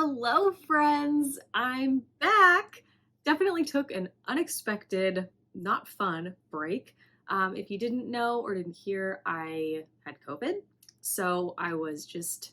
Hello friends, I'm back. Definitely took an unexpected, not fun break. If you didn't know or didn't hear, I had COVID. So I was just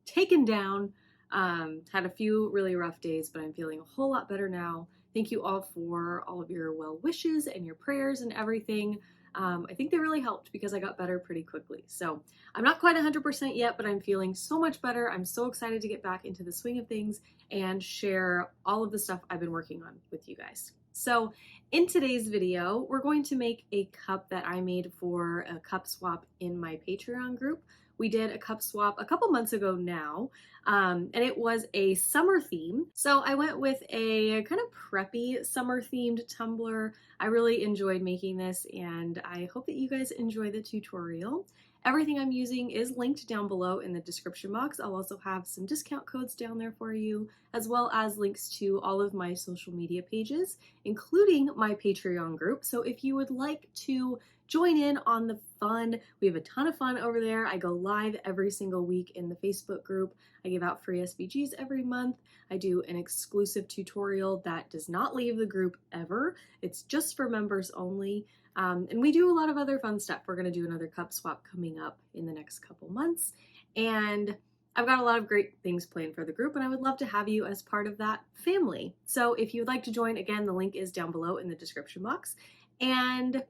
taken down, had a few really rough days, but I'm feeling a whole lot better now. Thank you all for all of your well wishes and your prayers and everything. I think they really helped because I got better pretty quickly. So I'm not quite 100% yet, but I'm feeling so much better. I'm so excited to get back into the swing of things and share all of the stuff I've been working on with you guys. So in today's video, we're going to make a cup that I made for a cup swap in my Patreon group. We did a cup swap a couple months ago now, and it was a summer theme. So I went with a kind of preppy summer themed tumbler. I really enjoyed making this, and I hope that you guys enjoy the tutorial. Everything I'm using is linked down below in the description box. I'll also have some discount codes down there for you, as well as links to all of my social media pages, including my Patreon group. So if you would like to join in on the fun, we have a ton of fun over there. I go live every single week in the Facebook group. I give out free SVGs every month. I do an exclusive tutorial that does not leave the group ever. It's just for members only. And we do a lot of other fun stuff. We're going to do another cup swap coming up in the next couple months. And I've got a lot of great things planned for the group, and I would love to have you as part of that family. So if you would like to join, again, the link is down below in the description box. And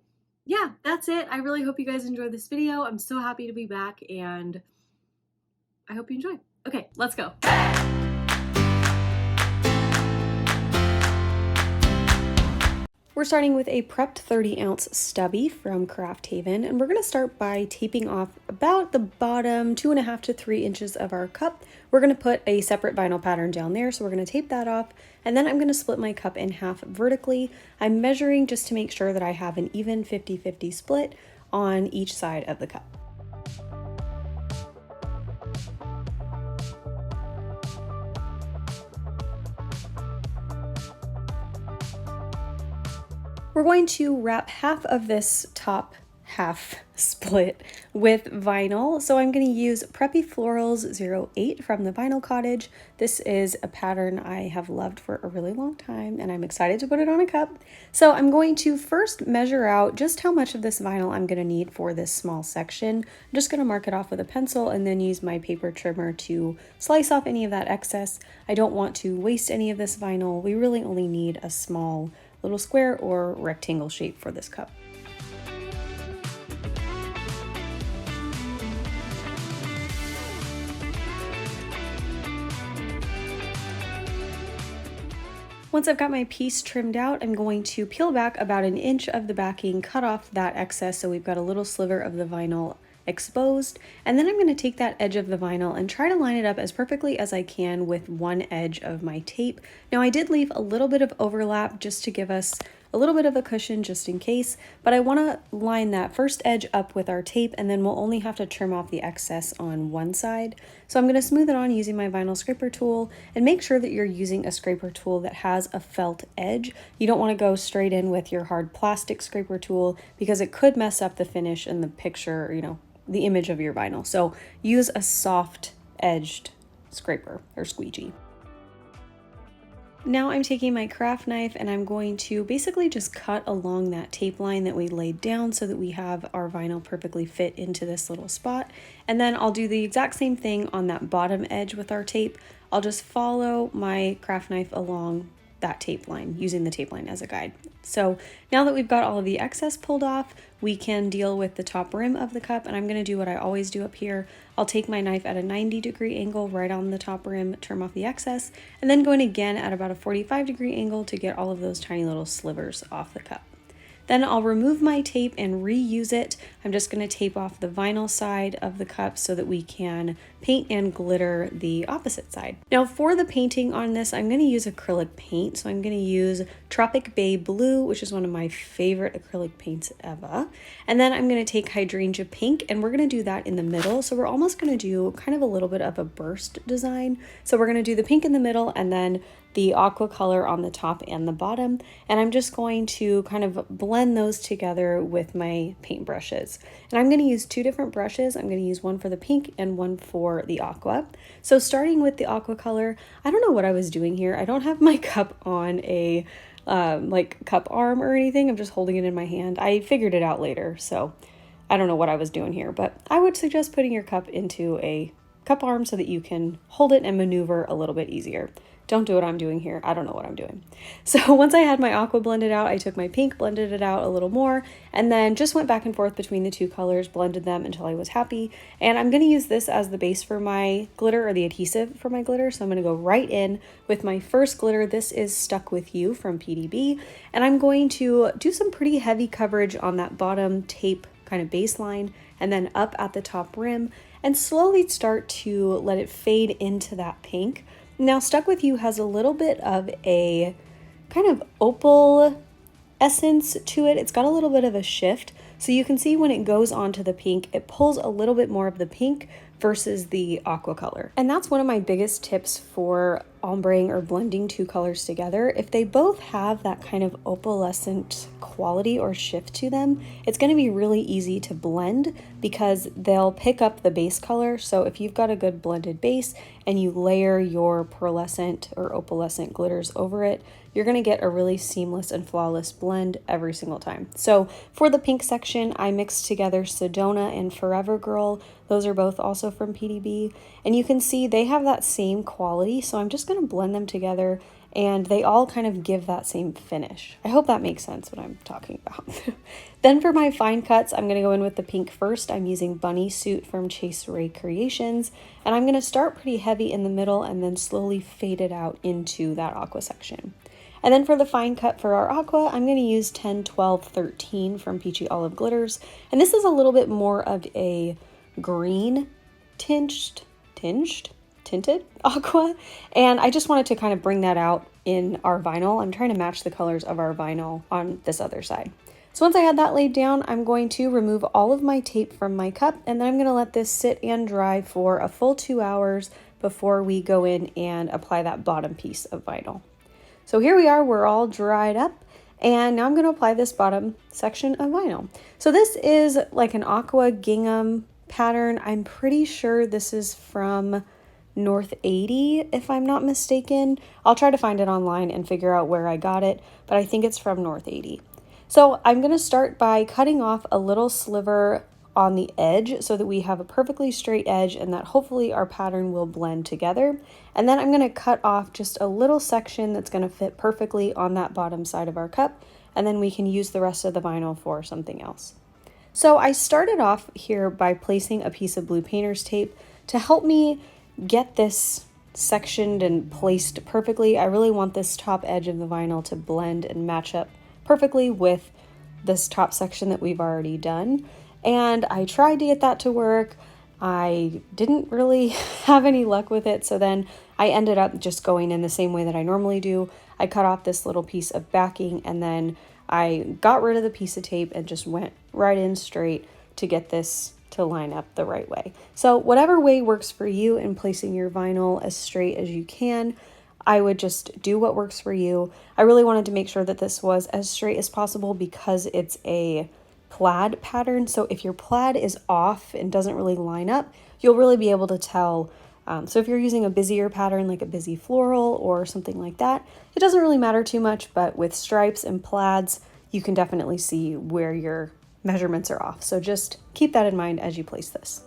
yeah, that's it. I really hope you guys enjoyed this video. I'm so happy to be back, and I hope you enjoy. Okay, let's go. We're starting with a prepped 30-ounce stubby from Craft Haven, and we're going to start by taping off about the bottom 2.5 to 3 inches of our cup. We're going to put a separate vinyl pattern down there, so we're going to tape that off, and then I'm going to split my cup in half vertically. I'm measuring just to make sure that I have an even 50-50 split on each side of the cup. We're going to wrap half of this top half split with vinyl. So I'm going to use Preppy Florals 08 from the Vinyl Cottage. This is a pattern I have loved for a really long time, and I'm excited to put it on a cup. So I'm going to first measure out just how much of this vinyl I'm going to need for this small section. I'm just going to mark it off with a pencil and then use my paper trimmer to slice off any of that excess. I don't want to waste any of this vinyl. We really only need a small little square or rectangle shape for this cup. Once I've got my piece trimmed out, I'm going to peel back about 1 inch of the backing, cut off that excess so we've got a little sliver of the vinyl exposed, and then I'm going to take that edge of the vinyl and try to line it up as perfectly as I can with one edge of my tape. Now I did leave a little bit of overlap just to give us a little bit of a cushion just in case, but I want to line that first edge up with our tape, and then we'll only have to trim off the excess on one side. So I'm going to smooth it on using my vinyl scraper tool, and make sure that you're using a scraper tool that has a felt edge. You don't want to go straight in with your hard plastic scraper tool because it could mess up the finish and the picture, you know, the image of your vinyl. So use a soft edged scraper or squeegee. Now I'm taking my craft knife and I'm going to basically just cut along that tape line that we laid down so that we have our vinyl perfectly fit into this little spot. And then I'll do the exact same thing on that bottom edge with our tape. I'll just follow my craft knife along that tape line, using the tape line as a guide. So now that we've got all of the excess pulled off, we can deal with the top rim of the cup, and I'm going to do what I always do up here. I'll take my knife at a 90-degree angle right on the top rim, trim off the excess, and then go in again at about a 45-degree angle to get all of those tiny little slivers off the cup. Then I'll remove my tape and reuse it. I'm just going to tape off the vinyl side of the cup so that we can paint and glitter the opposite side. Now for the painting on this, I'm going to use acrylic paint. So I'm going to use Tropic Bay Blue, which is one of my favorite acrylic paints ever. And then I'm going to take Hydrangea Pink, and we're going to do that in the middle. So we're almost going to do kind of a little bit of a burst design. So we're going to do the pink in the middle and then the aqua color on the top and the bottom, and I'm just going to kind of blend those together with my paint brushes. And I'm going to use two different brushes. I'm going to use one for the pink and one for the aqua. So starting with the aqua color, I don't know what I was doing here. I don't have my cup on a like cup arm or anything. I'm just holding it in my hand. I figured it out later, so I don't know what I was doing here, but I would suggest putting your cup into a cup arm so that you can hold it and maneuver a little bit easier. Don't do what I'm doing here. I don't know what I'm doing. So once I had my aqua blended out, I took my pink, blended it out a little more, and then just went back and forth between the two colors, blended them until I was happy. And I'm going to use this as the base for my glitter, or the adhesive for my glitter. So I'm going to go right in with my first glitter. This is Stuck With You from PDB. And I'm going to do some pretty heavy coverage on that bottom tape kind of baseline, and then up at the top rim, and slowly start to let it fade into that pink. Now, Stuck With You has a little bit of a kind of opal essence to it. It's got a little bit of a shift. So you can see when it goes onto the pink, it pulls a little bit more of the pink versus the aqua color. And that's one of my biggest tips for ombreing or blending two colors together. If they both have that kind of opalescent quality or shift to them, it's going to be really easy to blend because they'll pick up the base color. So if you've got a good blended base and you layer your pearlescent or opalescent glitters over it, you're going to get a really seamless and flawless blend every single time. So for the pink section, I mixed together Sedona and Forever Girl. Those are both also from PDB. And you can see they have that same quality. So I'm just going to blend them together and they all kind of give that same finish. I hope that makes sense what I'm talking about. Then for my fine cuts, I'm going to go in with the pink first. I'm using Bunny Suit from Rae Creations. And I'm going to start pretty heavy in the middle and then slowly fade it out into that aqua section. And then for the fine cut for our aqua, I'm going to use 10, 12, 13 from Peachy Olive Glitters. And this is a little bit more of a green tinted aqua. And I just wanted to kind of bring that out in our vinyl. I'm trying to match the colors of our vinyl on this other side. So once I had that laid down, I'm going to remove all of my tape from my cup, and then I'm going to let this sit and dry for a full 2 hours before we go in and apply that bottom piece of vinyl. So here we are, we're all dried up, and now I'm going to apply this bottom section of vinyl. So this is like an aqua gingham pattern. I'm pretty sure this is from North 80, if I'm not mistaken. I'll try to find it online and figure out where I got it, but I think it's from North 80. So I'm going to start by cutting off a little sliver on the edge so that we have a perfectly straight edge and that hopefully our pattern will blend together. And then I'm going to cut off just a little section that's going to fit perfectly on that bottom side of our cup, and then we can use the rest of the vinyl for something else. So I started off here by placing a piece of blue painter's tape to help me get this sectioned and placed perfectly. I really want this top edge of the vinyl to blend and match up perfectly with this top section that we've already done. And I tried to get that to work. I didn't really have any luck with it. So then I ended up just going in the same way that I normally do. I cut off this little piece of backing and then I got rid of the piece of tape and just went right in straight to get this to line up the right way. So whatever way works for you in placing your vinyl as straight as you can, I would just do what works for you. I really wanted to make sure that this was as straight as possible because it's a plaid pattern. So if your plaid is off and doesn't really line up, you'll really be able to tell. So if you're using a busier pattern like a busy floral or something like that, it doesn't really matter too much, but with stripes and plaids, you can definitely see where your measurements are off. So just keep that in mind as you place this.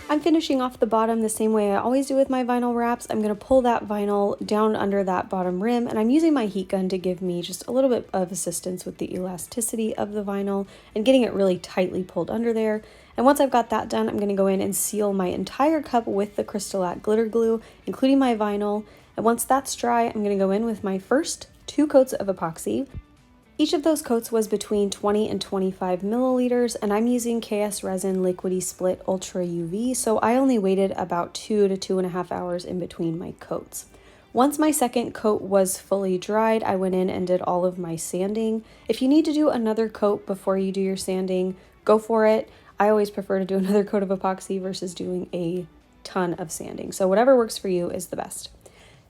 I'm finishing off the bottom the same way I always do with my vinyl wraps. I'm going to pull that vinyl down under that bottom rim, and I'm using my heat gun to give me just a little bit of assistance with the elasticity of the vinyl and getting it really tightly pulled under there. And once I've got that done, I'm going to go in and seal my entire cup with the Crystal glitter glue, including my vinyl. And once that's dry, I'm going to go in with my first 2 coats of epoxy. Each of those coats was between 20 and 25 milliliters, and I'm using KS Resin Liquidy Split Ultra UV, so I only waited about 2 to 2.5 hours in between my coats. Once my second coat was fully dried, I went in and did all of my sanding. If you need to do another coat before you do your sanding, go for it. I always prefer to do another coat of epoxy versus doing a ton of sanding. So whatever works for you is the best.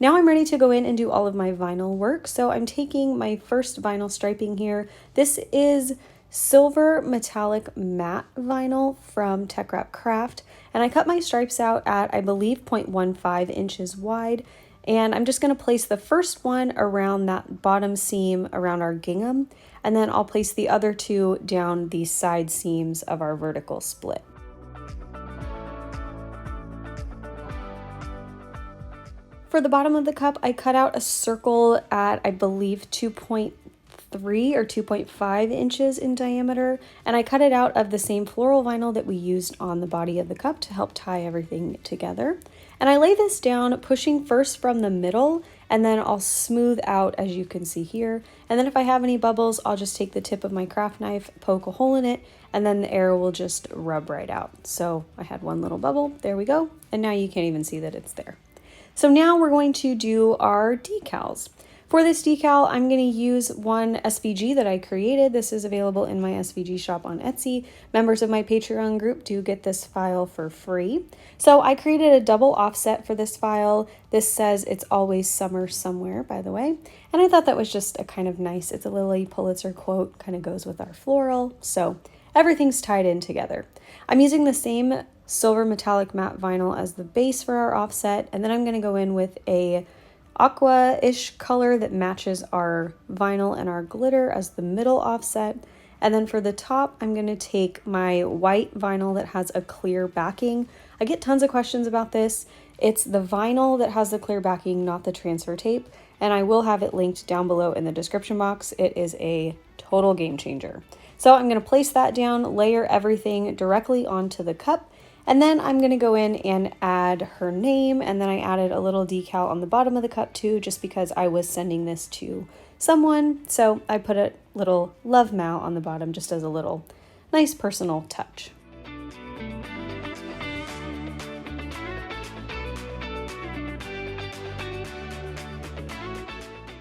Now I'm ready to go in and do all of my vinyl work. So I'm taking my first vinyl striping here. This is silver metallic matte vinyl from Tech Wrap Craft. And I cut my stripes out at, I believe, 0.15 inches wide. And I'm just going to place the first one around that bottom seam around our gingham. And then I'll place the other two down the side seams of our vertical split. For the bottom of the cup, I cut out a circle at, I believe, 2.3 or 2.5 inches in diameter, and I cut it out of the same floral vinyl that we used on the body of the cup to help tie everything together. And I lay this down, pushing first from the middle, and then I'll smooth out, as you can see here. And then if I have any bubbles, I'll just take the tip of my craft knife, poke a hole in it, and then the air will just rub right out. So I had one little bubble, there we go, and now you can't even see that it's there. So now we're going to do our decals. For this decal, I'm going to use one SVG that I created. This is available in my SVG shop on Etsy. Members of my Patreon group do get this file for free. So I created a double offset for this file. This says it's always summer somewhere, by the way. And I thought that was just a kind of nice, it's a Lily Pulitzer quote, kind of goes with our floral. So everything's tied in together. I'm using the same silver metallic matte vinyl as the base for our offset, and then I'm going to go in with a aqua-ish color that matches our vinyl and our glitter as the middle offset. And then for the top, I'm going to take my white vinyl that has a clear backing. I get tons of questions about this. It's the vinyl that has the clear backing, not the transfer tape, and I will have it linked down below in the description box. It is a total game changer. So I'm going to place that down, layer everything directly onto the cup, and then I'm going to go in and add her name, and then I added a little decal on the bottom of the cup too, just because I was sending this to someone. So I put a little love Mal on the bottom just as a little nice personal touch.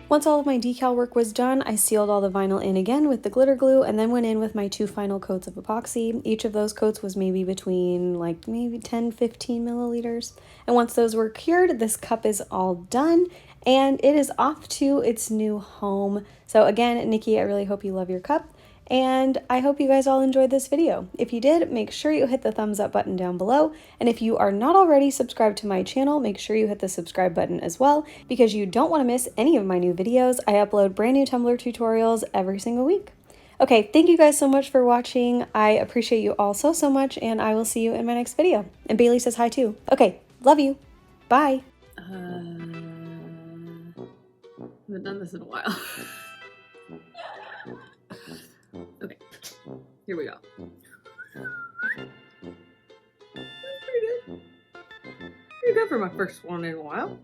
Once all of my decal work was done, I sealed all the vinyl in again with the glitter glue and then went in with my 2 final coats of epoxy. Each of those coats was maybe between maybe 10-15 milliliters. And once those were cured, this cup is all done and it is off to its new home. So again, Nikki, I really hope you love your cup. And I hope you guys all enjoyed this video. If you did, make sure you hit the thumbs up button down below. And if you are not already subscribed to my channel, make sure you hit the subscribe button as well, because you don't want to miss any of my new videos. I upload brand new Tumbler tutorials every single week. Okay, thank you guys so much for watching. I appreciate you all so much, and I will see you in my next video. And Bailey says hi too. Okay, love you. Bye. I haven't done this in a while. Okay, here we go. That's pretty good. Pretty good for my first one in a while.